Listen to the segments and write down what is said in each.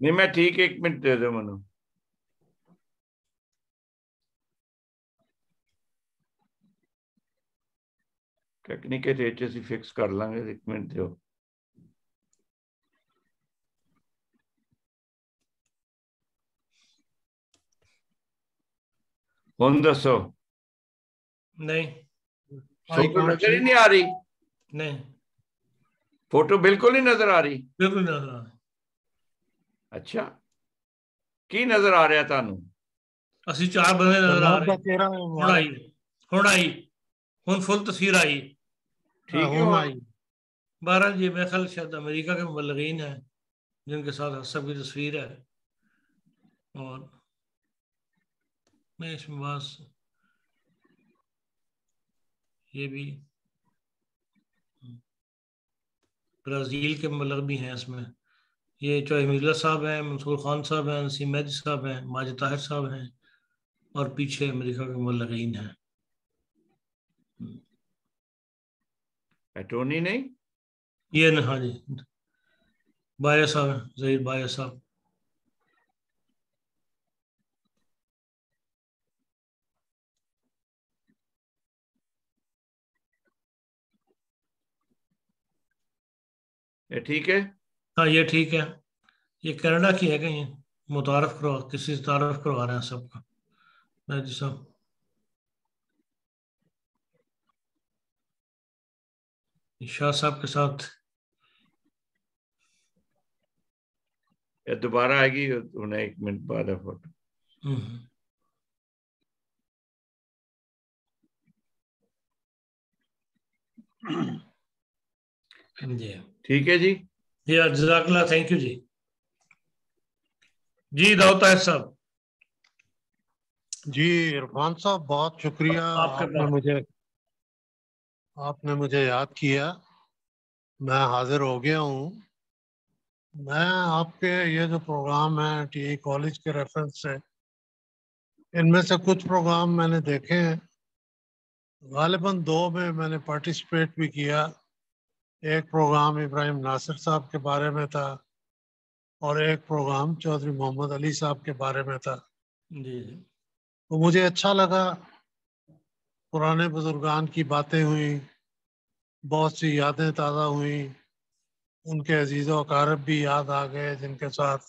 نہیں میں ٹھیک 1 منٹ دے دو منو. ٹیکنیکل ایچ سی فکس کر لیں گے. 1 منٹ دو. ہوں دسو. نہیں فوٹو نظر ہی نہیں آ رہی. نہیں فوٹو بالکل ہی نظر آ رہی. بالکل نظر آ رہا. اچھا کی نظر آ رہا تانوں؟ اسی 4 بندے نظر آ جناب رہے کا ہیں. چہرہ ہن آئی ہن فل تصویر آئی. ٹھیک ہے. ہونا ہی. بہرحال یہ میرے خیال شاید امریکہ کے مبلغین ہیں جن کے ساتھ سب کی تصویر ہے. اور میں اس میں بس یہ بھی برازیل کے مبلغ بھی ہیں اس میں. یہ چوہے میرزا صاحب ہیں، منصور خان صاحب ہیں، نسیم مہدی صاحب ہیں، ماجد طاہر صاحب ہیں، اور پیچھے امریکہ کے مبلغین ہیں. اٹورنی نہیں. یہ نہ ہاں جی بایا صاحب ہیں، ظہیر بایا صاحب. یہ ٹھیک ہے. ہاں یہ ٹھیک ہے. یہ کینیڈا کی ہے کہیں متعارف کروا کسی سے تعارف کروا رہے ہیں سب کا مہدی صاحب. شاہ صاحب کے ساتھ یہ دوبارہ آئے گی انہیں 1 منٹ بعد ہے فوٹو. جی ٹھیک ہے جی. جزاک اللہ. تھینک یو جی. جی داؤد طاہر صاحب. جی عرفان صاحب بہت شکریہ. آپ کے پاس آپ نے مجھے یاد کیا. میں حاضر ہو گیا ہوں. میں آپ کے یہ جو پروگرام ہیں ٹی اے کالج کے ریفرنس سے ان میں سے کچھ پروگرام میں نے دیکھے ہیں. غالباً 2 میں نے پارٹیسپیٹ بھی کیا. ایک پروگرام ابراہیم ناصر صاحب کے بارے میں تھا اور ایک پروگرام چودھری محمد علی صاحب کے بارے میں تھا. جی تو مجھے اچھا لگا. پرانے بزرگان کی باتیں ہوئیں، بہت سی یادیں تازہ ہوئیں. ان کے عزیز و اقارب بھی یاد آ گئے جن کے ساتھ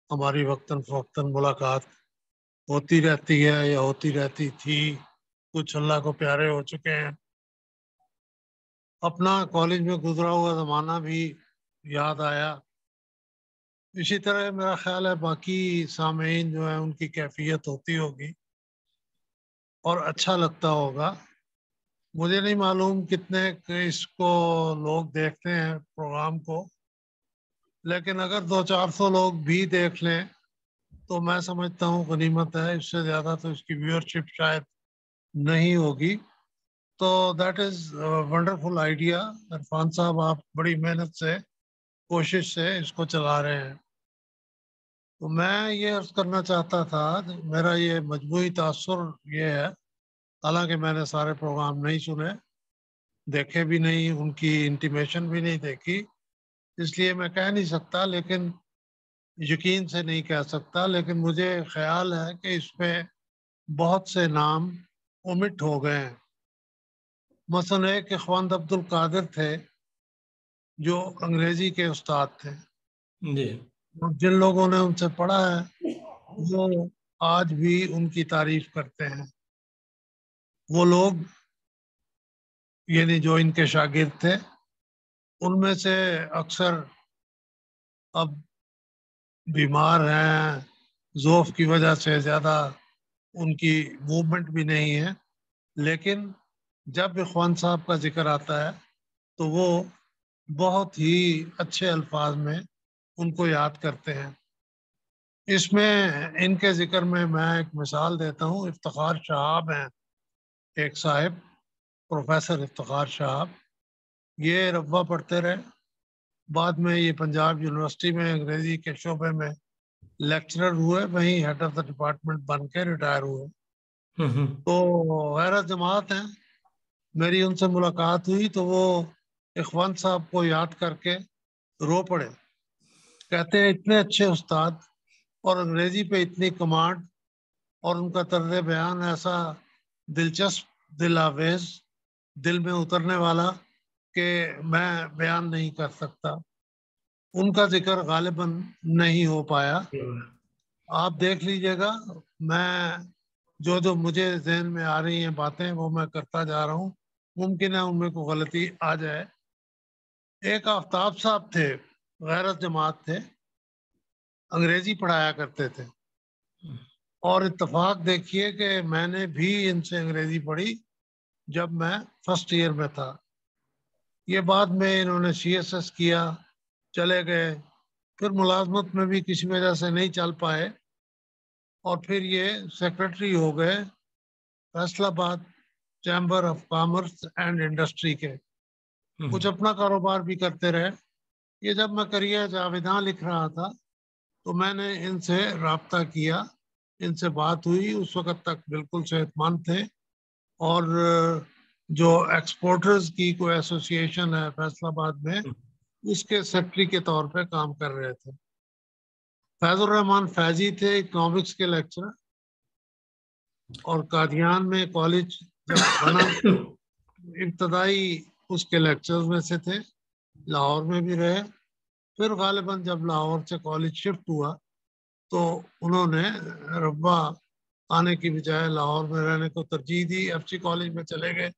ہماری وقتاً فوقتاً ملاقات ہوتی رہتی ہے یا ہوتی رہتی تھی. کچھ اللہ کو پیارے ہو چکے ہیں. اپنا کالج میں گزرا ہوا زمانہ بھی یاد آیا. اسی طرح میرا خیال ہے باقی سامعین جو ہیں ان کی کیفیت ہوتی ہوگی اور اچھا لگتا ہوگا. مجھے نہیں معلوم کتنے اس کو لوگ دیکھتے ہیں پروگرام کو، لیکن اگر 200-400 لوگ بھی دیکھ لیں تو میں سمجھتا ہوں غنیمت ہے. اس سے زیادہ تو اس کی ویورشپ شاید نہیں ہوگی. تو that is wonderful idea. Irfan صاحب آپ بڑی محنت سے کوشش سے اس کو چلا رہے ہیں. تو میں یہ عرض کرنا چاہتا تھا، میرا یہ مجموعی تاثر یہ ہے، حالانکہ میں نے سارے پروگرام نہیں سنے، دیکھے بھی نہیں، ان کی انٹیمیشن بھی نہیں دیکھی، اس لیے میں کہہ نہیں سکتا، لیکن یقین سے نہیں کہہ سکتا. لیکن مجھے خیال ہے کہ اس میں بہت سے نام اومٹ ہو گئے ہیں. مثلا ایک اخوان عبد القادر تھے جو انگریزی کے استاد تھے. جی جن لوگوں نے ان سے پڑھا ہے وہ آج بھی ان کی تعریف کرتے ہیں. وہ لوگ یعنی جو ان کے شاگرد تھے ان میں سے اکثر اب بیمار ہیں، ذوف کی وجہ سے زیادہ ان کی موومنٹ بھی نہیں ہے. لیکن جب اخوان صاحب کا ذکر آتا ہے تو وہ بہت ہی اچھے الفاظ میں ان کو یاد کرتے ہیں. اس میں ان کے ذکر میں ایک مثال دیتا ہوں. افتخار شہاب ہیں ایک صاحب، پروفیسر افتخار شہاب. یہ ربوہ پڑھتے رہے، بعد میں یہ پنجاب یونیورسٹی میں انگریزی کے شعبے میں لیکچرر ہوئے، وہیں ہیڈ آف دا ڈپارٹمنٹ بن کے ریٹائر ہوئے. تو غیرت جماعت ہیں. میری ان سے ملاقات ہوئی تو وہ اخوان صاحب کو یاد کر کے رو پڑے. کہتے ہیں اتنے اچھے استاد اور انگریزی پہ اتنی کمانڈ اور ان کا طرز بیان ایسا دلچسپ، دل آویز، دل میں اترنے والا کہ میں بیان نہیں کر سکتا. ان کا ذکر غالباً نہیں ہو پایا. آپ دیکھ لیجئے گا، میں جو مجھے ذہن میں آ رہی ہیں باتیں وہ میں کرتا جا رہا ہوں. ممکن ہے ان میں کوئی غلطی آ جائے. ایک آفتاب صاحب تھے، غیرت جماعت تھے، انگریزی پڑھایا کرتے تھے. اور اتفاق دیکھیے کہ میں نے بھی ان سے انگریزی پڑھی جب میں فرسٹ ایئر میں تھا. یہ بعد میں انہوں نے CSS کیا، چلے گئے، پھر ملازمت میں بھی کسی وجہ سے نہیں چل پائے اور پھر یہ سیکرٹری ہو گئے فیصل آباد chamber of commerce and industry کے. کچھ اپنا کاروبار بھی کرتے رہے. یہ جب میں کریہ جاویداں لکھ رہا تھا تو میں نے ان سے رابطہ کیا، ان سے بات ہوئی. اس وقت تک بالکل صحت مند تھے اور جو ایکسپورٹرز کی کوئی ایسوسی ایشن ہے فیصل آباد میں، اس کے سیکرٹری کے طور پہ کام کر رہے تھے. فیض الرحمان فیضی تھے، اکنامکس کے لیکچرر، اور قادیان میں کالج جب بنا ابتدائی اس کے لیکچرز میں سے تھے. لاہور میں بھی رہے. پھر غالباً جب لاہور سے کالج شفٹ ہوا تو انہوں نے ربا آنے کی بجائے لاہور میں رہنے کو ترجیح دی، FC کالج میں چلے گئے.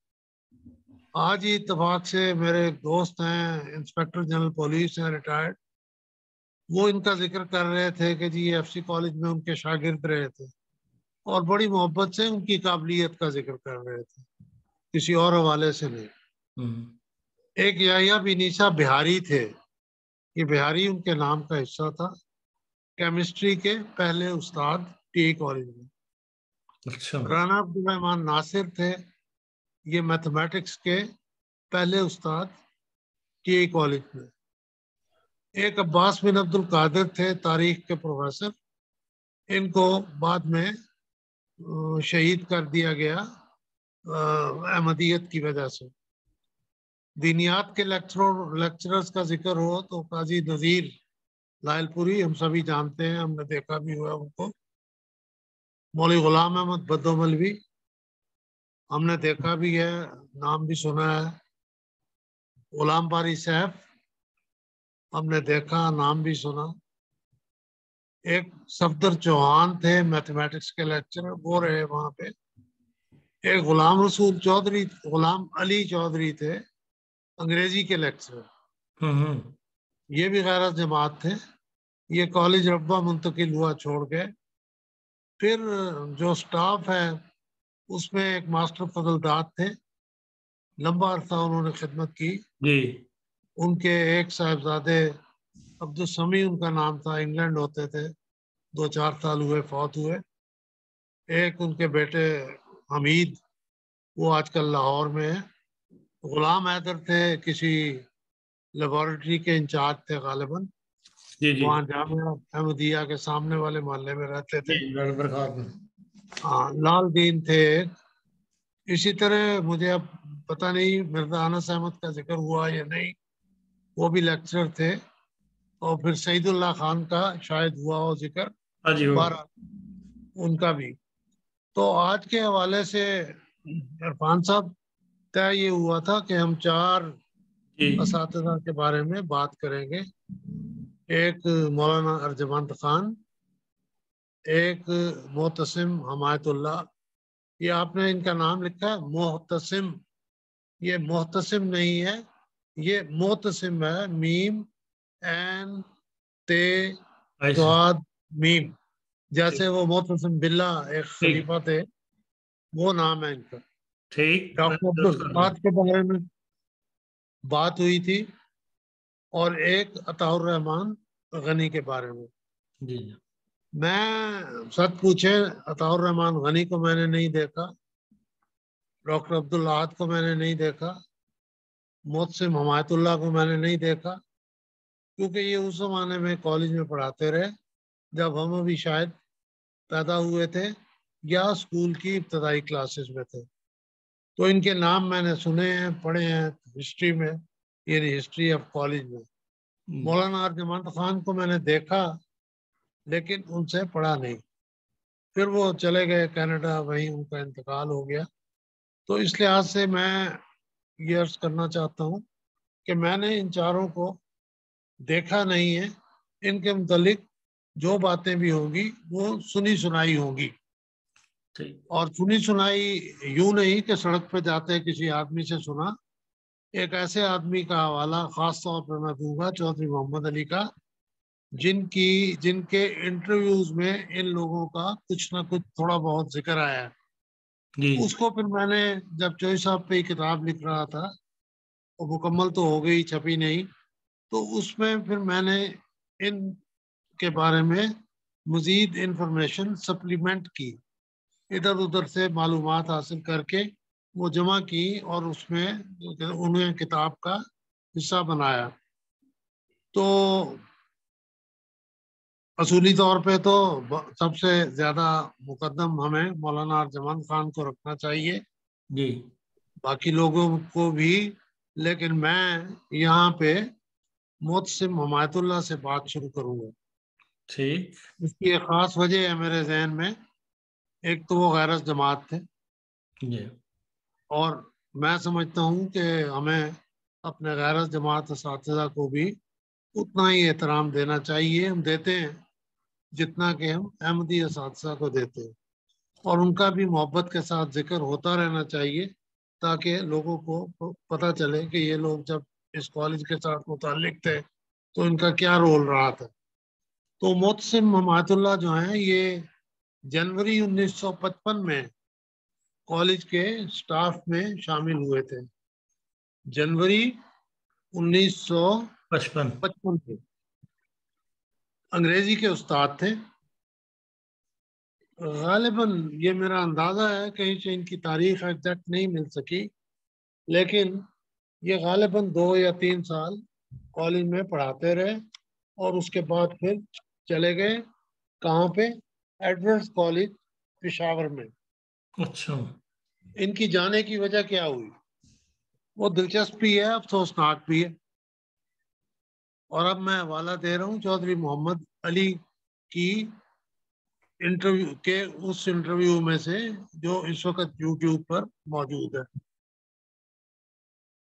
آج ہی اتفاق سے میرے ایک دوست ہیں، انسپیکٹر جنرل پولیس ہیں، ریٹائرڈ، وہ ان کا ذکر کر رہے تھے کہ جی FC کالج میں ان کے شاگرد رہے تھے اور بڑی محبت سے ان کی قابلیت کا ذکر کر رہے تھے، کسی اور حوالے سے نہیں. ایک یحییٰ بنیسا بہاری تھے. یہ بہاری ان کے نام کا حصہ تھا. کیمسٹری کے پہلے استاد TI کالج میں. اچھا. رانا عبدالرحمان ناصر تھے. یہ میتھمیٹکس کے پہلے استاد TI کالج میں. ایک عباس بن عبد القادر تھے، تاریخ کے پروفیسر. ان کو بعد میں شہید کر دیا گیا احمدیت کی وجہ سے. دینیات کے لیکچررز کا ذکر ہو تو قاضی نذیر لائل پوری ہم سبھی جانتے ہیں، ہم نے دیکھا بھی ہوا ان کو. مولوی غلام احمد بدو ملوی ہم نے دیکھا بھی ہے، نام بھی سنا ہے. غلام باری صاحب ہم نے دیکھا، نام بھی سنا. ایک صفدر چوہان تھے، میتھمیٹکس کے لیکچرر، وہ رہے وہاں پہ. ایک غلام رسول چودھری، غلام علی چودھری تھے، انگریزی کے لیکچرر. یہ بھی غیرت جماعت تھے. یہ کالج ربا منتقل ہوا، چھوڑ گئے. پھر جو سٹاف ہے اس میں ایک ماسٹر فضل داد تھے، لمبا عرصہ انہوں نے خدمت کی. ان کے ایک صاحبزادے عبدالسمیع ان کا نام تھا، انگلینڈ ہوتے تھے، 2-4 سال ہوئے فوت ہوئے. ایک ان کے بیٹے حمید، وہ آج کل لاہور میں ہے. غلام حیدر تھے، کسی لیبارٹری کے انچارج تھے غالباً، وہاں جامعہ احمدیہ کے سامنے والے محلے میں رہتے تھے. ہاں، لال دین تھے. اسی طرح مجھے اب پتہ نہیں مرزا انس احمد کا ذکر ہوا یا نہیں، وہ بھی لیکچرر تھے. اور پھر سعید اللہ خان کا شاید ہوا ہو ذکر، 12 ان کا بھی. تو آج کے حوالے سے عرفان صاحب طے یہ ہوا تھا کہ ہم 4 اساتذہ کے بارے میں بات کریں گے. ایک مولانا ارجمند خان، ایک محتسم حمایت اللہ. یہ آپ نے ان کا نام لکھا ہے محتسم، یہ محتسم نہیں ہے، یہ محتسم ہے. میم این تے صاد میم، جیسے وہ محتسم باللہ ایک خلیفہ تھے، وہ نام ہے ان کا. ڈاکٹر عبدالصمد کے بارے میں بات ہوئی تھی، اور ایک عطاء الرحمان غنی کے بارے میں. میں سچ پوچھے عطاء الرحمان غنی کو میں نے نہیں دیکھا، ڈاکٹر عبداللہاد کو میں نے نہیں دیکھا، محتسم حمایت اللہ کو میں نے نہیں دیکھا، کیونکہ یہ اس زمانے میں کالج میں پڑھاتے رہے جب ہم ابھی شاید پیدا ہوئے تھے یا اسکول کی ابتدائی کلاسز میں تھے. تو ان کے نام میں نے سنے ہیں، پڑھے ہیں ہسٹری میں، یعنی ہسٹری آف کالج میں. مولانا ارجمند خان کو میں نے دیکھا لیکن ان سے پڑھا نہیں. پھر وہ چلے گئے کینیڈا، وہیں ان کا انتقال ہو گیا. تو اس لحاظ سے میں یہ عرض کرنا چاہتا ہوں کہ میں نے ان چاروں کو دیکھا نہیں ہے. ان کے متعلق جو باتیں بھی ہوں گی وہ سنی سنائی ہوں گی، اور سنی سنائی یوں نہیں کہ سڑک پہ جاتے کسی آدمی سے سنا. ایک ایسے آدمی کا حوالہ خاص طور پر میں دوں گا، چودھری محمد علی کا، جن کے انٹرویوز میں ان لوگوں کا کچھ نہ کچھ تھوڑا بہت ذکر آیا. اس کو پھر میں نے جب چوئی صاحب پہ کتاب لکھ رہا تھا، وہ مکمل تو ہو گئی، چھپی نہیں، تو اس میں پھر میں نے ان کے بارے میں مزید انفارمیشن سپلیمنٹ کی، ادھر ادھر سے معلومات حاصل کر کے وہ جمع کی اور اس میں انہیں کتاب کا حصہ بنایا. تو اصولی طور پہ تو سب سے زیادہ مقدم ہمیں مولانا ارجمند خان کو رکھنا چاہیے، باقی لوگوں کو بھی. لیکن میں یہاں پہ محتسم حمایت اللہ سے بات شروع کروں گا. اس کی ایک خاص وجہ ہے میرے ذہن میں. ایک تو وہ غیرت جماعت تھے، اور میں سمجھتا ہوں کہ ہمیں اپنے غیرت جماعت اساتذہ کو بھی اتنا ہی احترام دینا چاہیے. ہم دیتے ہیں جتنا کہ ہم احمدی اساتذہ کو دیتے ہیں، اور ان کا بھی محبت کے ساتھ ذکر ہوتا رہنا چاہیے تاکہ لوگوں کو پتہ چلے کہ یہ لوگ جب اس کالج کے ساتھ متعلق تھے تو ان کا کیا رول رہا تھا. تو محتسم حمایت اللہ جو ہیں یہ جنوری 1955 میں کالج کے سٹاف میں شامل ہوئے تھے. جنوری 1955 سے انگریزی کے استاد تھے. غالباً یہ میرا اندازہ ہے، کہیں سے ان کی تاریخ ایگزیکٹ نہیں مل سکی، لیکن یہ غالباً 2 یا 3 سال کالج میں پڑھاتے رہے اور اس کے بعد پھر چلے گئے کہاں پہ؟ ایڈورڈز کالج پشاور میں. اچھا. ان کی جانے کی وجہ کیا ہوئی؟ وہ دلچسپ بھی ہے، افسوسناک بھی ہے. اور اب میں حوالہ دے رہا ہوں چودھری محمد علی کی انٹرویو کے اس انٹرویو میں سے جو اس وقت یوٹیوب پر موجود ہے.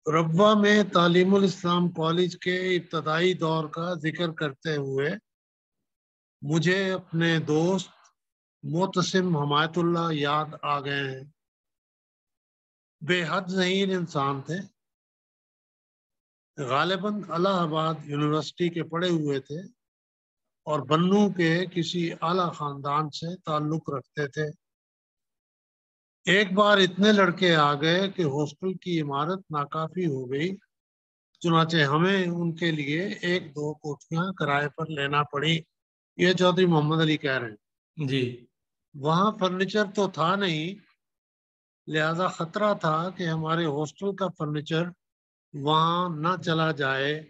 ربوہ میں تعلیم الاسلام کالج کے ابتدائی دور کا ذکر کرتے ہوئے مجھے اپنے دوست محتسم حمایت اللہ یاد آ گئے ہیں. بے حد ذہین انسان تھے. غالباً الہ آباد یونیورسٹی کے پڑھے ہوئے تھے اور بنوں کے کسی اعلیٰ خاندان سے تعلق رکھتے تھے. ایک بار اتنے لڑکے آ گئے کہ ہاسٹل کی عمارت ناکافی ہو گئی، چنانچہ ہمیں ان کے لیے 1-2 کوٹھیاں کرائے پر لینا پڑی. یہ چودھری محمد علی کہہ رہے ہیں. وہاں فرنیچر تو تھا نہیں، لہذا خطرہ تھا کہ ہمارے ہاسٹل کا فرنیچر وہاں نہ چلا جائے.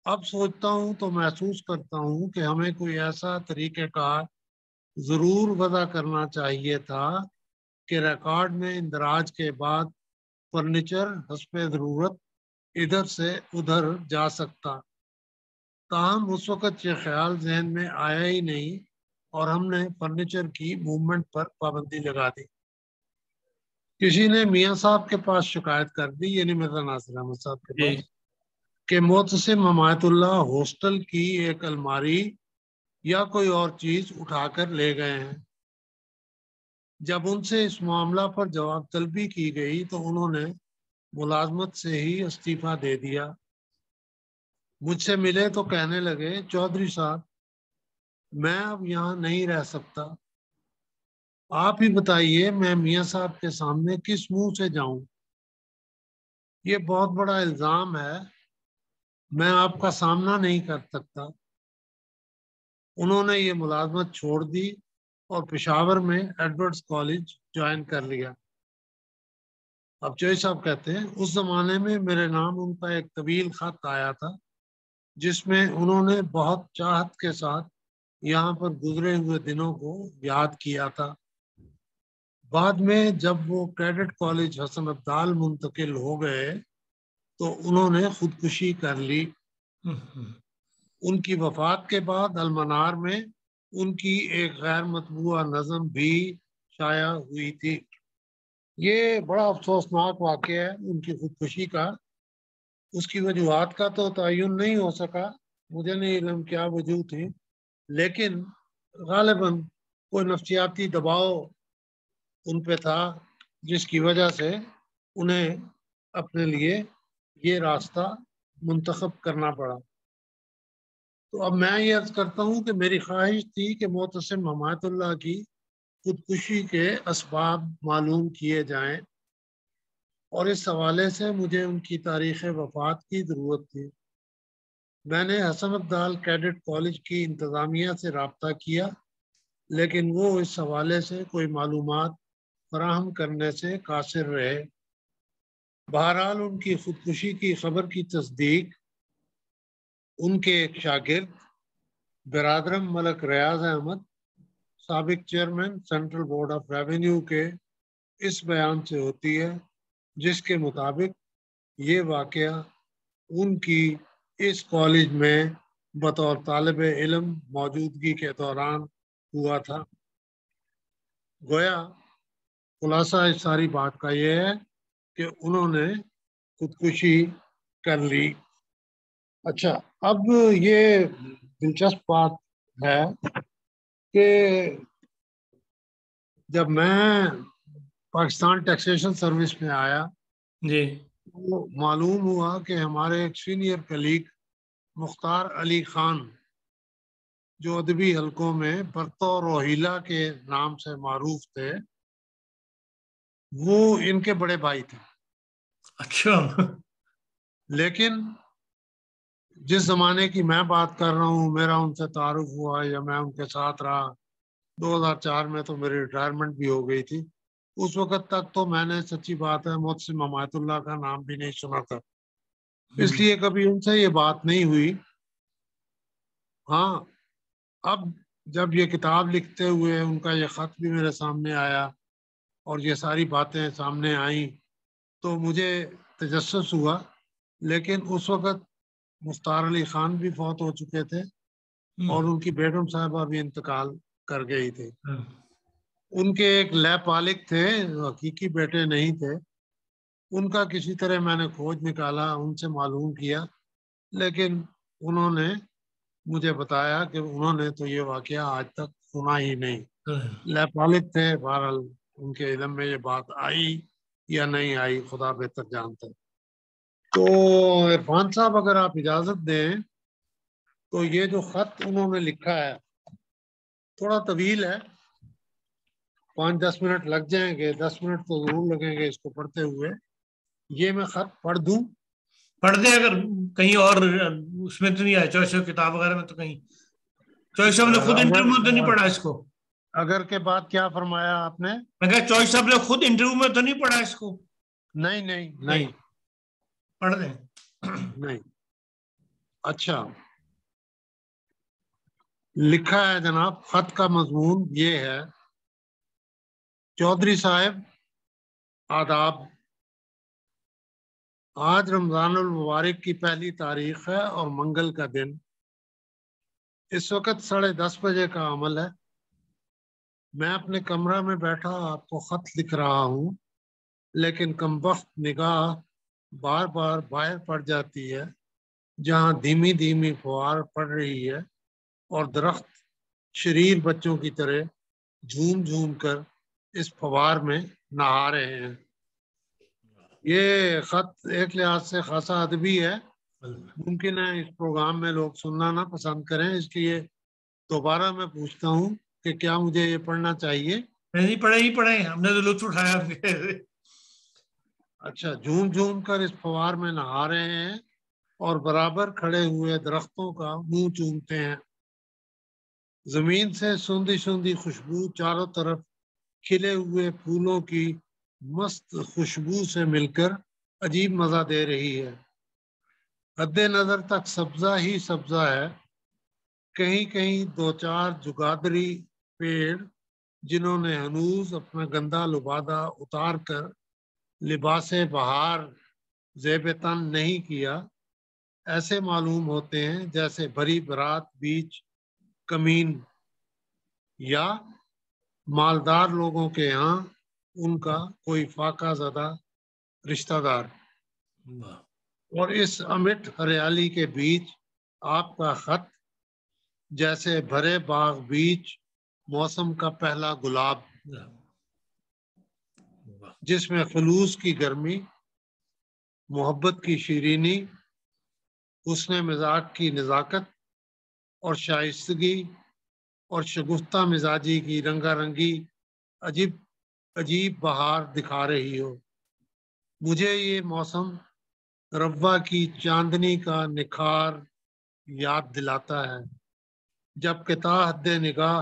اب سوچتا ہوں تو محسوس کرتا ہوں کہ ہمیں کوئی ایسا طریقہ کار ضرور وضع کرنا چاہیے تھا کہ ریکارڈ میں اندراج کے بعد فرنیچر حسب ضرورت ادھر سے ادھر جا سکتا. تاہم اس وقت یہ خیال ذہن میں آیا ہی نہیں اور ہم نے فرنیچر کی موومنٹ پر پابندی لگا دی. کسی نے میاں صاحب کے پاس شکایت کر دی، یعنی مرزا ناصر احمد صاحب کے پاس، کہ محتسم حمایت اللہ ہاسٹل کی ایک الماری یا کوئی اور چیز اٹھا کر لے گئے ہیں. جب ان سے اس معاملہ پر جواب طلبی کی گئی تو انہوں نے ملازمت سے ہی استعفیٰ دے دیا. مجھ سے ملے تو کہنے لگے، چودھری صاحب میں اب یہاں نہیں رہ سکتا، آپ ہی بتائیے میں میاں صاحب کے سامنے کس منہ سے جاؤں؟ یہ بہت بڑا الزام ہے، میں آپ کا سامنا نہیں کر سکتا. انہوں نے یہ ملازمت چھوڑ دی اور پشاور میں ایڈورڈز کالج جوائن کر لیا. اب چوئی صاحب کہتے ہیں اس زمانے میں میرے نام ان کا ایک طویل خط آیا تھا جس میں انہوں نے بہت چاہت کے ساتھ یہاں پر گزرے ہوئے دنوں کو یاد کیا تھا. بعد میں جب وہ کیڈٹ کالج حسن عبدال منتقل ہو گئے تو انہوں نے خودکشی کر لی۔ ان کی وفات کے بعد المنار میں ان کی ایک غیر مطبوعہ نظم بھی شائع ہوئی تھی۔ یہ بڑا افسوسناک واقعہ ہے ان کی خودکشی کا۔ اس کی وجوہات کا تو تعین نہیں ہو سکا، مجھے نہیں علم کیا وجوہ تھی، لیکن غالباً کوئی نفسیاتی دباؤ ان پہ تھا جس کی وجہ سے انہیں اپنے لیے یہ راستہ منتخب کرنا پڑا۔ تو اب میں یہ عرض کرتا ہوں کہ میری خواہش تھی کہ معتصم حمایت اللہ کی خودکشی کے اسباب معلوم کیے جائیں، اور اس حوالے سے مجھے ان کی تاریخ وفات کی ضرورت تھی۔ میں نے حسن عبدال کیڈٹ کالج کی انتظامیہ سے رابطہ کیا، لیکن وہ اس حوالے سے کوئی معلومات فراہم کرنے سے قاصر رہے۔ بہرحال ان کی خودکشی کی خبر کی تصدیق ان کے ایک شاگرد برادرم ملک ریاض احمد، سابق chairman central board of revenue کے اس بیان سے ہوتی ہے جس کے مطابق یہ واقعہ ان کی اس کالج میں بطور طالب علم موجودگی کے دوران ہوا تھا۔ گویا خلاصہ اس ساری بات کا یہ ہے کہ انہوں نے خودکشی کر لی۔ اچھا، اب یہ دلچسپ بات ہے کہ جب میں پاکستان ٹیکسیشن سروس میں آیا جی تو معلوم ہوا کہ ہمارے ایک سینئر کلیگ مختار علی خان، جو ادبی حلقوں میں برتو روہیلا کے نام سے معروف تھے، وہ ان کے بڑے بھائی تھے۔ اچھا، لیکن جس زمانے کی میں بات کر رہا ہوں، میرا ان سے تعارف ہوا یا میں ان کے ساتھ رہا، 2004 میں تو میری ریٹائرمنٹ بھی ہو گئی تھی، اس وقت تک تو میں نے سچی بات ہے معتصم حمایت اللہ کا نام بھی نہیں سنا تھا، اس لیے کبھی ان سے یہ بات نہیں ہوئی۔ ہاں، اب جب یہ کتاب لکھتے ہوئے ان کا یہ خط بھی میرے سامنے آیا اور یہ ساری باتیں سامنے آئیں تو مجھے تجسس ہوا، لیکن اس وقت مختار علی خان بھی فوت ہو چکے تھے اور ان کی بیگم صاحبہ بھی انتقال کر گئی تھی۔ ان کے ایک لے پالک تھے، حقیقی بیٹے نہیں تھے، ان کا کسی طرح میں نے کھوج نکالا، ان سے معلوم کیا، لیکن انہوں نے مجھے بتایا کہ انہوں نے تو یہ واقعہ آج تک سنا ہی نہیں۔ لے پالک تھے، بہرحال ان کے علم میں یہ بات آئی یا نہیں آئی خدا بہتر جانتا ہے۔ تو عرفان صاحب اگر آپ اجازت دیں تو یہ جو خط انہوں نے لکھا ہے تھوڑا طویل ہے، 5-10 منٹ لگ جائیں گے، 10 منٹ تو ضرور لگیں گے اس کو پڑھتے ہوئے۔ یہ میں خط پڑھ دوں؟ پڑھ دیں، اگر کہیں اور اس میں تو نہیں آیا، چوائس کتاب وغیرہ میں تو کہیں چوائس صاحب نے خود انٹرویو میں تو نہیں پڑھا اس کو؟ اگر کے بعد کیا فرمایا آپ نے؟ میں کہا چوائس صاحب نے خود انٹرویو میں تو نہیں پڑھا اس کو؟ نہیں نہیں نہیں، پڑھ دیں۔ نہیں۔ اچھا، لکھا ہے جناب، خط کا مضمون یہ ہے: چودھری صاحب آداب، آج رمضان المبارک کی پہلی تاریخ ہے اور منگل کا دن، اس وقت 10:30 بجے کا عمل ہے۔ میں اپنے کمرہ میں بیٹھا آپ کو خط لکھ رہا ہوں، لیکن کمبخت نگاہ بار بار باہر پڑ جاتی ہے جہاں دھیمی دھیمی فوار پڑ رہی ہے اور درخت شریر بچوں کی طرح جھوم جھوم کر اس فوار میں نہا رہے ہیں۔ یہ خط ایک لحاظ سے خاصا ادبی ہے، ممکن ہے اس پروگرام میں لوگ سننا نہ پسند کریں، اس لیے دوبارہ میں پوچھتا ہوں کہ کیا مجھے یہ پڑھنا چاہیے؟ نہیں، پڑھے ہی پڑھے، ہم نے تو لطف اٹھایا۔ اچھا، جھوم جھوم کر اس فوار میں نہا رہے ہیں اور برابر کھڑے ہوئے درختوں کا منہ چومتے ہیں۔ زمین سے سوندھی سوندھی خوشبو چاروں طرف کھلے ہوئے پھولوں کی مست خوشبو سے مل کر عجیب مزہ دے رہی ہے۔ حد نظر تک سبزہ ہی سبزہ ہے، کہیں کہیں 2-4 جگادری پیڑ جنہوں نے ہنوز اپنا گندا لبادہ اتار کر لباس بہار زیب تن نہیں کیا ایسے معلوم ہوتے ہیں جیسے بھری برات بیچ کمین یا مالدار لوگوں کے ہاں ان کا کوئی فاقہ زدہ رشتہ دار، اور اس امٹ ہریالی کے بیچ آپ کا خط جیسے بھرے باغ بیچ موسم کا پہلا گلاب، جس میں خلوص کی گرمی، محبت کی شیرینی، حسن مزاج کی نزاکت اور شائستگی اور شگفتہ مزاجی کی رنگا رنگی عجیب بہار دکھا رہی ہو۔ مجھے یہ موسم ربوہ کی چاندنی کا نکھار یاد دلاتا ہے جب کہ تا حد نگاہ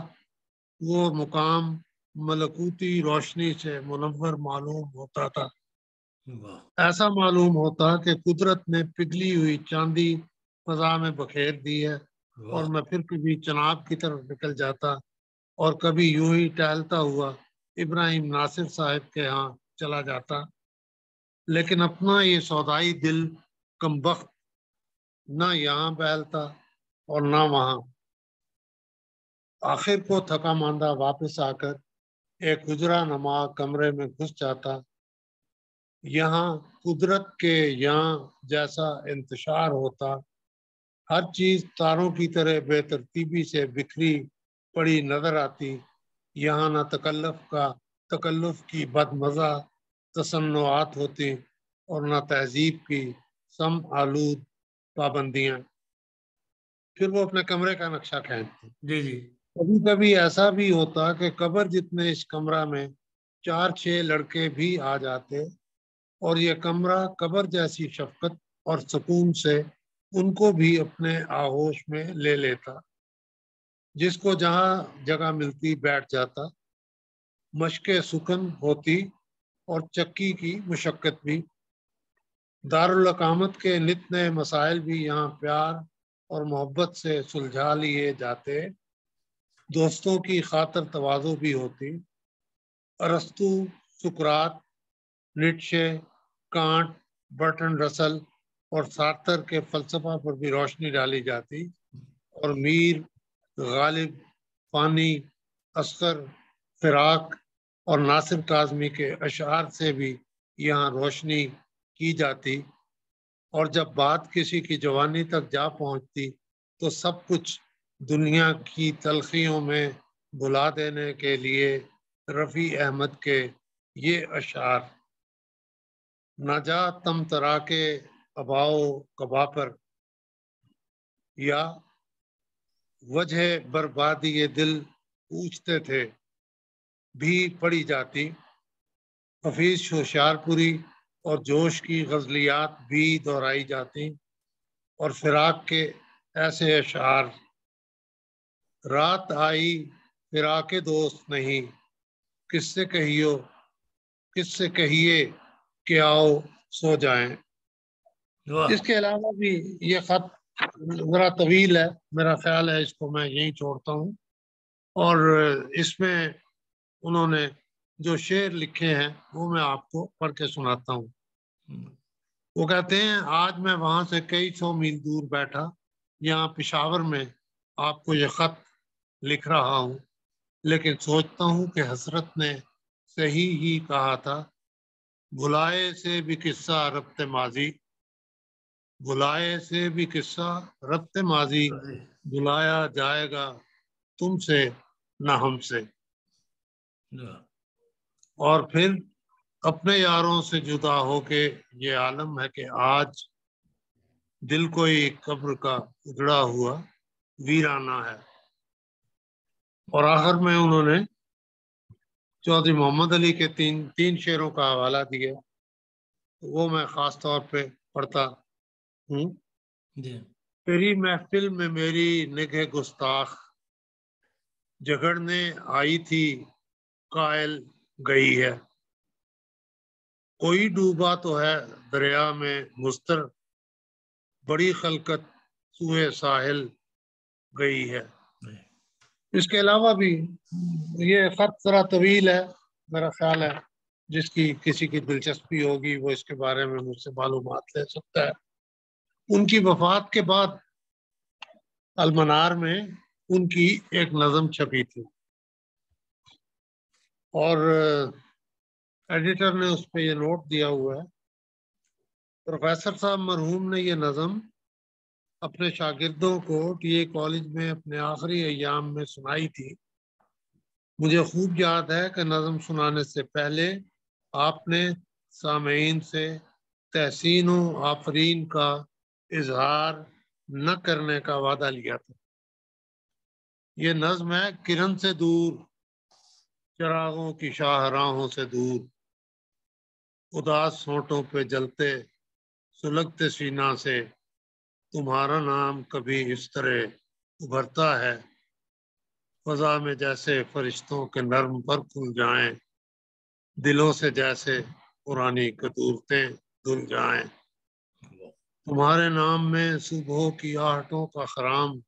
وہ مقام ملکوتی روشنی سے منور معلوم ہوتا تھا۔ ایسا معلوم ہوتا کہ قدرت نے پگھلی ہوئی چاندی فضا میں بکھیر دی ہے، اور میں پھر کبھی چناب کی طرف نکل جاتا اور کبھی یوں ہی ٹہلتا ہوا ابراہیم ناصر صاحب کے ہاں چلا جاتا، لیکن اپنا یہ سودائی دل کمبخت نہ یہاں بہلتا اور نہ وہاں۔ آخر کو تھکا ماندہ واپس آ کر ایک حجرہ نما کمرے میں گھس جاتا۔ یہاں قدرت کے یہاں جیسا انتشار ہوتا، ہر چیز تاروں کی طرح بے ترتیبی سے بکھری پڑی نظر آتی۔ یہاں نہ تکلف کی بد مزہ تصنعات ہوتی اور نہ تہذیب کی سم آلود پابندیاں۔ پھر وہ اپنے کمرے کا نقشہ کھینچتے۔ جی جی کبھی کبھی ایسا بھی ہوتا کہ قبر جتنے اس کمرہ میں 4-6 لڑکے بھی آ جاتے، اور یہ کمرہ قبر جیسی شفقت اور سکون سے ان کو بھی اپنے آغوش میں لے لیتا۔ جس کو جہاں جگہ ملتی بیٹھ جاتا۔ مشق سکن ہوتی اور چکی کی مشقت بھی۔ دارالاقامت کے نت نئے مسائل بھی یہاں پیار اور محبت سے سلجھا لیے جاتے۔ دوستوں کی خاطر تواضع بھی ہوتی۔ ارسطو، سقراط، نیٹشے، کانٹ، برٹن رسل اور سارتر کے فلسفہ پر بھی روشنی ڈالی جاتی، اور میر، غالب، فانی، اصغر، فراق اور ناصر کاظمی کے اشعار سے بھی یہاں روشنی کی جاتی، اور جب بات کسی کی جوانی تک جا پہنچتی تو سب کچھ دنیا کی تلخیوں میں بھلا دینے کے لیے رفیع احمد کے یہ اشعار: نہ جا تم ترا کے اباؤ کبا پر، یا وجہ بربادی یہ دل پوچھتے تھے، بھی پڑھی جاتی۔ حفیظ ہوشیارپوری اور جوش کی غزلیات بھی دہرائی جاتی، اور فراق کے ایسے اشعار: رات آئی فراق دوست نہیں، کس سے کہیے کہ آؤ سو جائیں۔ اس کے علاوہ بھی یہ خط ذرا طویل ہے، میرا خیال ہے اس کو میں یہیں چھوڑتا ہوں، اور اس میں انہوں نے جو شعر لکھے ہیں وہ میں آپ کو پڑھ کے سناتا ہوں۔ وہ کہتے ہیں: آج میں وہاں سے کئی 100 میل دور بیٹھا یہاں پشاور میں آپ کو یہ خط لکھ رہا ہوں، لیکن سوچتا ہوں کہ حسرت نے صحیح ہی کہا تھا، بھلائے سے بھی قصہ ربط ماضی، بھلائے سے بھی قصہ ربط ماضی، بھلایا جائے گا تم سے نہ ہم سے۔ اور پھر اپنے یاروں سے جدا ہو کے یہ عالم ہے کہ آج دل کوئی قبر کا اجڑا ہوا ویرانہ ہے۔ اور آخر میں انہوں نے چودھری محمد علی کے تین شعروں کا حوالہ دیا، وہ میں خاص طور پہ پڑھتا ہوں۔ تیری محفل میں میری نگہ گستاخ، جھگڑنے آئی تھی قائل گئی ہے، کوئی ڈوبا تو ہے دریا میں مضطر، بڑی خلقت سوئے ساحل گئی ہے۔ اس کے علاوہ بھی یہ خط ذرا طویل ہے، میرا خیال ہے جس کی کسی کی دلچسپی ہوگی وہ اس کے بارے میں مجھ سے معلومات لے سکتا ہے۔ ان کی وفات کے بعد المنار میں ان کی ایک نظم چھپی تھی اور ایڈیٹر نے اس پہ یہ نوٹ دیا ہوا ہے، پروفیسر صاحب مرحوم نے یہ نظم اپنے شاگردوں کو ٹی اے کالج میں اپنے آخری ایام میں سنائی تھی۔ مجھے خوب یاد ہے کہ نظم سنانے سے پہلے آپ نے سامعین سے تحسین و آفرین کا اظہار نہ کرنے کا وعدہ لیا تھا۔ یہ نظم ہے: کرن سے دور، چراغوں کی شاہراہوں سے دور، اداس ہونٹوں پہ جلتے سلگتے سینا سے، تمہارا نام کبھی اس طرح ابھرتا ہے، فضا میں جیسے فرشتوں کے نرم پر کھل جائیں، دلوں سے جیسے پرانی قدورتیں دھل جائیں، تمہارے نام میں صبحوں کی آہٹوں کا خرام،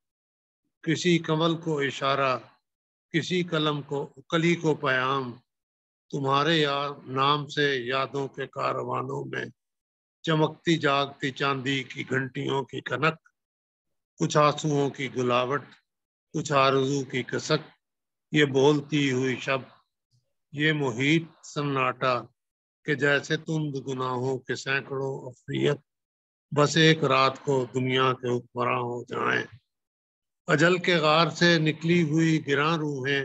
کسی کمل کو اشارہ، کسی کلی کو پیام، تمہارے نام سے یادوں کے کاروانوں میں چمکتی جاگتی چاندی کی گھنٹیوں کی کھنک، کچھ آنسوؤں کی گلاوٹ، کچھ آرزو کی کسک، یہ بولتی ہوئی شب، یہ محیط سناٹا کہ جیسے تند گناہوں کے سینکڑوں افریت بس ایک رات کو دنیا کے حکمراں ہو جائیں، اجل کے غار سے نکلی ہوئی گراں روحیں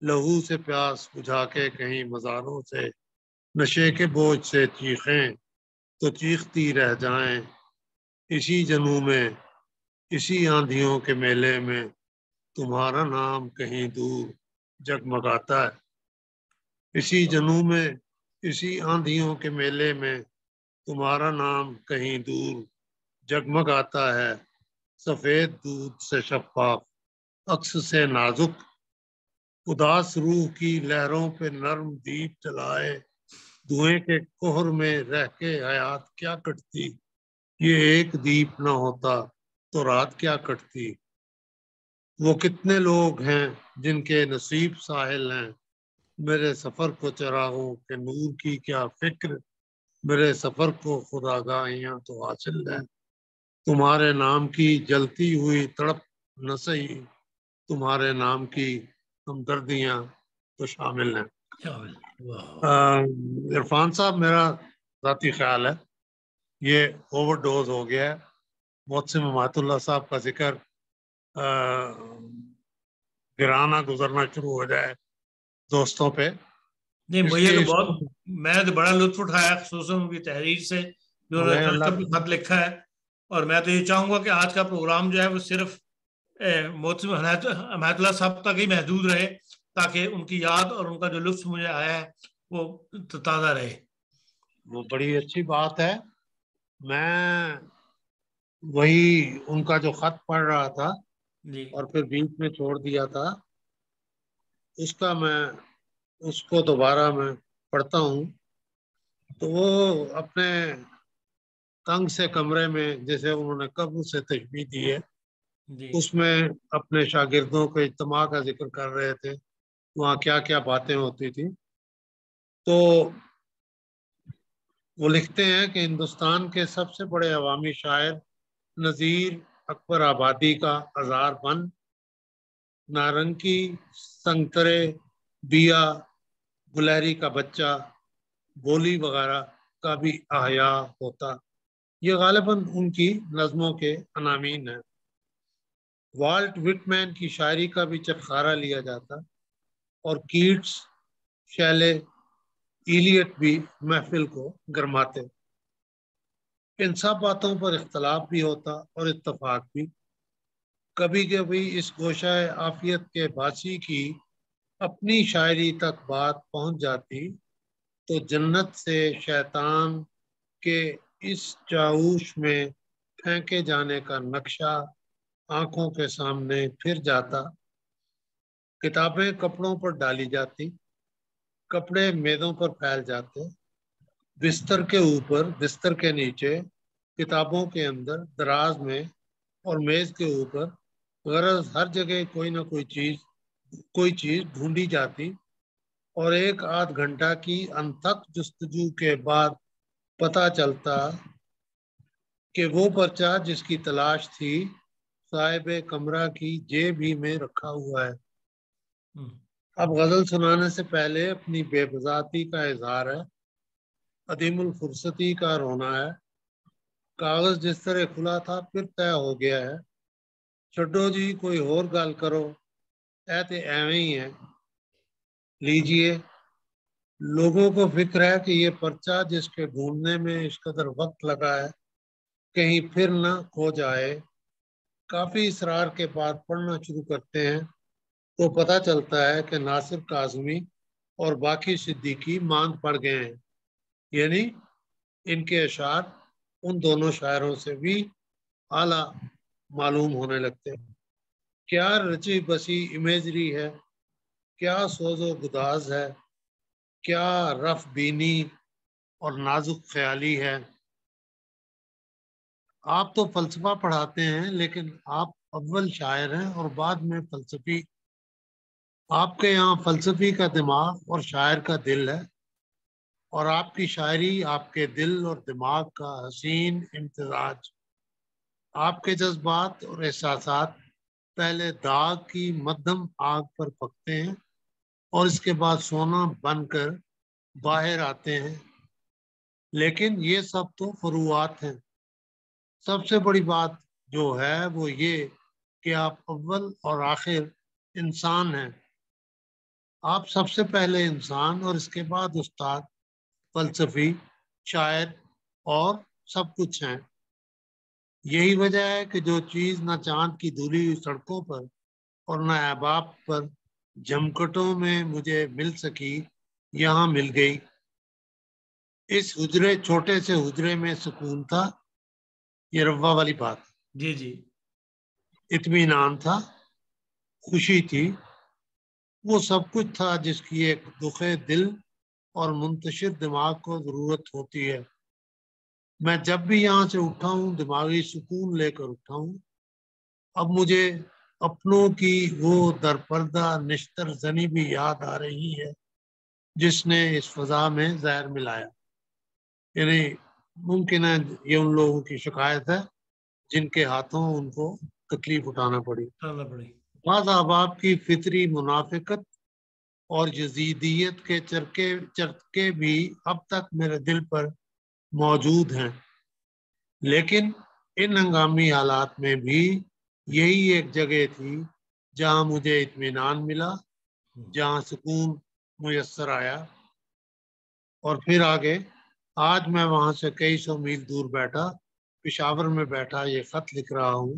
لہو سے پیاس بجھا کے کہیں مزاروں سے نشے کے بوجھ سے چیخیں تو چیختی رہ جائیں، اسی جنوں میں اسی آندھیوں کے میلے میں تمہارا نام کہیں دور جگمگاتا ہے، اسی جنوں میں اسی آندھیوں کے میلے میں تمہارا نام کہیں دور جگمگاتا ہے، سفید دودھ سے شفاف، عکس سے نازک، اداس روح کی لہروں پہ نرم دیپ جلائے، دھوئیں کے کوہر میں رہ کے حیات کیا کٹتی، یہ ایک دیپ نہ ہوتا تو رات کیا کٹتی، وہ کتنے لوگ ہیں جن کے نصیب ساحل ہیں، میرے سفر کو چراغوں کے نور کی کیا فکر، میرے سفر کو خداگاہیاں تو حاصل ہیں، تمہارے نام کی جلتی ہوئی تڑپ نہ سہی، تمہارے نام کی ہمدردیاں تو شامل ہیں۔ عرفان صاحب، میرا ذاتی خیال ہے یہ اوور ڈوز ہو گیا ہے، محسن ممات اللہ صاحب کا ذکر گرانہ گزرنا شروع ہو جائے دوستوں پہ۔ نہیں، مجھے تو بہت، میں تو بڑا لطف اٹھایا خصوصاً ان کی تحریر سے جو انہوں نے خط لکھا ہے، اور میں تو یہ چاہوں گا کہ آج کا پروگرام جو ہے وہ صرف محسن حمایت اللہ صاحب تک ہی محدود رہے تاکہ ان کی یاد اور ان کا جو لطف مجھے آیا ہے وہ تازہ رہے۔ وہ بڑی اچھی بات ہے۔ میں وہی ان کا جو خط پڑھ رہا تھا اور پھر بیچ میں چھوڑ دیا تھا، اس کو دوبارہ میں پڑھتا ہوں تو وہ اپنے تنگ سے کمرے میں، جیسے انہوں نے قبر سے تشبیہ دی ہے، اس میں اپنے شاگردوں کے اجتماع کا ذکر کر رہے تھے، وہاں کیا کیا باتیں ہوتی تھی۔ تو وہ لکھتے ہیں کہ ہندوستان کے سب سے بڑے عوامی شاعر نذیر اکبر آبادی کا ہزار بن، نارنکی، سنگترے، بیا، گلہری کا بچہ، بولی وغیرہ کا بھی احیاء ہوتا۔ یہ غالباً ان کی نظموں کے عناوین ہیں۔ والٹ وٹمین کی شاعری کا بھی چٹخارا لیا جاتا اور کیٹس، شیلے، ایلیٹ بھی محفل کو گرماتے۔ ان سب باتوں پر اختلاف بھی ہوتا اور اتفاق بھی۔ کبھی کبھی اس گوشہ عافیت کے باسی کی اپنی شاعری تک بات پہنچ جاتی تو جنت سے شیطان کے اس چاؤش میں پھینکے جانے کا نقشہ آنکھوں کے سامنے پھر جاتا۔ کتابیں کپڑوں پر ڈالی جاتی، کپڑے میزوں پر پھیل جاتے، بستر کے اوپر، بستر کے نیچے، کتابوں کے اندر، دراز میں اور میز کے اوپر، غرض ہر جگہ کوئی نہ کوئی چیز ڈھونڈی جاتی اور 1 آدھ گھنٹہ کی انتھک جستجو کے بعد پتہ چلتا کہ وہ پرچہ جس کی تلاش تھی صاحب کمرہ کی جیب ہی میں رکھا ہوا ہے۔ اب غزل سنانے سے پہلے اپنی بے بذاتی کا اظہار ہے، عدیم الفرصتی کا رونا ہے۔ کاغذ جس طرح کھلا تھا پھر طے ہو گیا ہے، چھڈو جی کوئی اور گل کرو، اے تے ایویں ہی ہے۔ لیجئے، لوگوں کو فکر ہے کہ یہ پرچہ جس کے ڈھونڈنے میں اس قدر وقت لگا ہے کہیں پھر نہ کھو جائے۔ کافی اصرار کے بعد پڑھنا شروع کرتے ہیں تو پتہ چلتا ہے کہ ناصر کاظمی اور باقی صدیقی ماند پڑ گئے ہیں، یعنی ان کے اشعار ان دونوں شاعروں سے بھی اعلیٰ معلوم ہونے لگتے ہیں۔ کیا رچی بسی امیجری ہے، کیا سوز و گداز ہے، کیا رف بینی اور نازک خیالی ہے۔ آپ تو فلسفہ پڑھاتے ہیں لیکن آپ اول شاعر ہیں اور بعد میں فلسفی۔ آپ کے یہاں فلسفی کا دماغ اور شاعر کا دل ہے، اور آپ کی شاعری آپ کے دل اور دماغ کا حسین امتزاج۔ آپ کے جذبات اور احساسات پہلے داغ کی مدھم آگ پر پکتے ہیں اور اس کے بعد سونا بن کر باہر آتے ہیں، لیکن یہ سب تو فروعات ہیں۔ سب سے بڑی بات جو ہے وہ یہ کہ آپ اول اور آخر انسان ہیں۔ آپ سب سے پہلے انسان اور اس کے بعد استاد، فلسفی، شاعر اور سب کچھ ہیں۔ یہی وجہ ہے کہ جو چیز نہ چاند کی دھلی ہوئی سڑکوں پر اور نہ احباب پر جھمکٹوں میں مجھے مل سکی یہاں مل گئی۔ اس حجرے، چھوٹے سے حجرے میں سکون تھا، یہ روا والی بات، جی جی، اطمینان تھا، خوشی تھی، وہ سب کچھ تھا جس کی ایک دکھے دل اور منتشر دماغ کو ضرورت ہوتی ہے۔ میں جب بھی یہاں سے اٹھا ہوں دماغی سکون لے کر اٹھا ہوں۔ اب مجھے اپنوں کی وہ درپردہ نشتر زنی بھی یاد آ رہی ہے جس نے اس فضا میں زہر ملایا۔ یعنی ممکن ہے یہ ان لوگوں کی شکایت ہے جن کے ہاتھوں ان کو تکلیف اٹھانا پڑی۔ بعض احباب کی فطری منافقت اور یزیدیت کے چرکے بھی اب تک میرے دل پر موجود ہیں، لیکن ان ہنگامی حالات میں بھی یہی ایک جگہ تھی جہاں مجھے اطمینان ملا، جہاں سکون میسر آیا۔ اور پھر آگے، آج میں وہاں سے کئی سو میل دور بیٹھا، پشاور میں بیٹھا یہ خط لکھ رہا ہوں،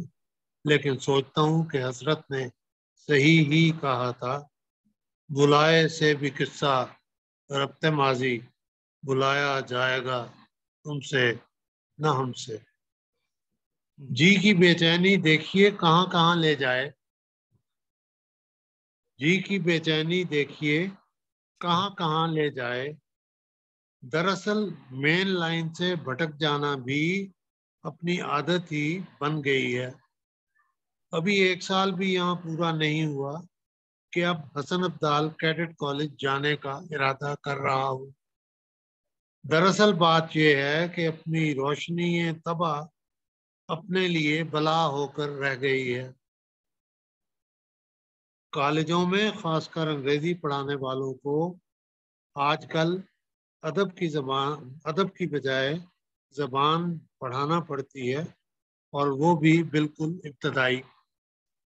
لیکن سوچتا ہوں کہ حضرت نے صحیح ہی کہا تھا، بلائے سے بھی قصہ ربط ماضی، بلایا جائے گا تم سے نہ ہم سے۔ جی کی بے چینی دیکھیے کہاں کہاں لے جائے، جی کی بے چینی دیکھیے کہاں کہاں لے جائے۔ دراصل مین لائن سے بھٹک جانا بھی اپنی عادت ہی بن گئی ہے۔ ابھی 1 سال بھی یہاں پورا نہیں ہوا کہ اب حسن ابدال کیڈٹ کالج جانے کا ارادہ کر رہا ہوں۔ دراصل بات یہ ہے کہ اپنی روشنی طبع اپنے لیے بلا ہو کر رہ گئی ہے۔ کالجوں میں خاص کر انگریزی پڑھانے والوں کو آج کل ادب کی بجائے زبان پڑھانا پڑتی ہے، اور وہ بھی بالکل ابتدائی۔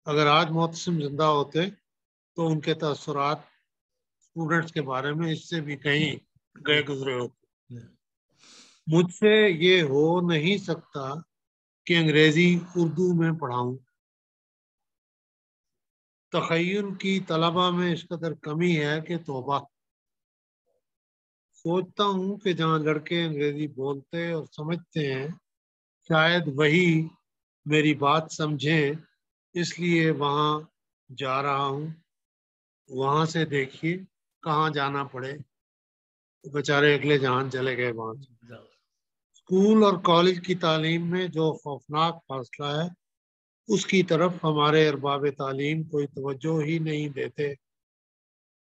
اگر آج معتصم زندہ ہوتے تو ان کے تاثرات اسٹوڈنٹس کے بارے میں اس سے بھی کہیں گئے گزرے ہوتے۔ مجھ سے یہ ہو نہیں سکتا کہ انگریزی اردو میں پڑھاؤں۔ تخیل کی طلبہ میں اس قدر کمی ہے کہ توبہ۔ سوچتا ہوں کہ جہاں لڑکے انگریزی بولتے اور سمجھتے ہیں شاید وہی میری بات سمجھیں، اس لیے وہاں جا رہا ہوں۔ وہاں سے دیکھیے کہاں جانا پڑے، بیچارے اگلے جہان چلے گئے وہاں سے۔ اسکول اور کالج کی تعلیم میں جو خوفناک فاصلہ ہے اس کی طرف ہمارے ارباب تعلیم کوئی توجہ ہی نہیں دیتے۔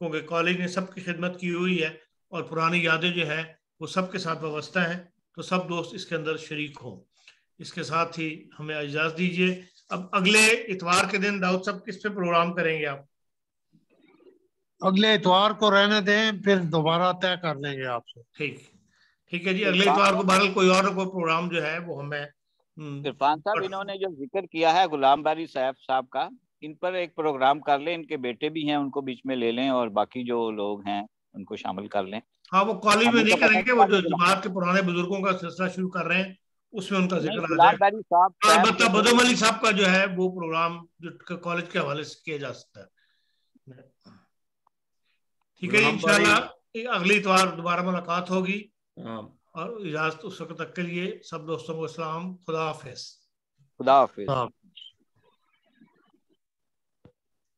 کیونکہ کالج نے سب کی خدمت کی ہوئی ہے اور پرانی یادیں جو ہے وہ سب کے ساتھ وابستہ ہیں، تو سب دوست اس کے اندر شریک ہوں۔ اس کے ساتھ ہی ہمیں اجازت دیجیے۔ اب اگلے اتوار کے دن داؤد صاحب کس پہ پروگرام کریں گے آپ؟ اگلے اتوار کو رہنے دیں، پھر دوبارہ طے کر لیں گے آپ سے۔ ٹھیک ہے جی، اگلے اتوار کو بہرحال کوئی اور پروگرام جو ہے وہ ہمیں عرفان صاحب انہوں نے جو ذکر کیا ہے غلام باری صاحب کا، ان پر ایک پروگرام کر لیں، ان کے بیٹے بھی ہیں ان کو بیچ میں لے لیں، اور باقی جو لوگ ہیں ان کو شامل کر لیں۔ ہاں وہ کالج میں نہیں کریں گے، وہ جو جماعت کے پرانے بزرگوں کا سلسلہ شروع کر رہے ہیں اس میں ان کا ذکر آ جائے۔ البتہ بدم علی صاحب کا جو ہے وہ پروگرام جو کالج کے حوالے سے کیا جا سکتا ہے۔ ٹھیک ہے جی، انشاءاللہ اگلی اتوار دوبارہ ملاقات ہوگی، اور اجازت اس وقت تک کے لیے سب دوستوں کو السلام، خدا حافظ۔ خدا حافظ۔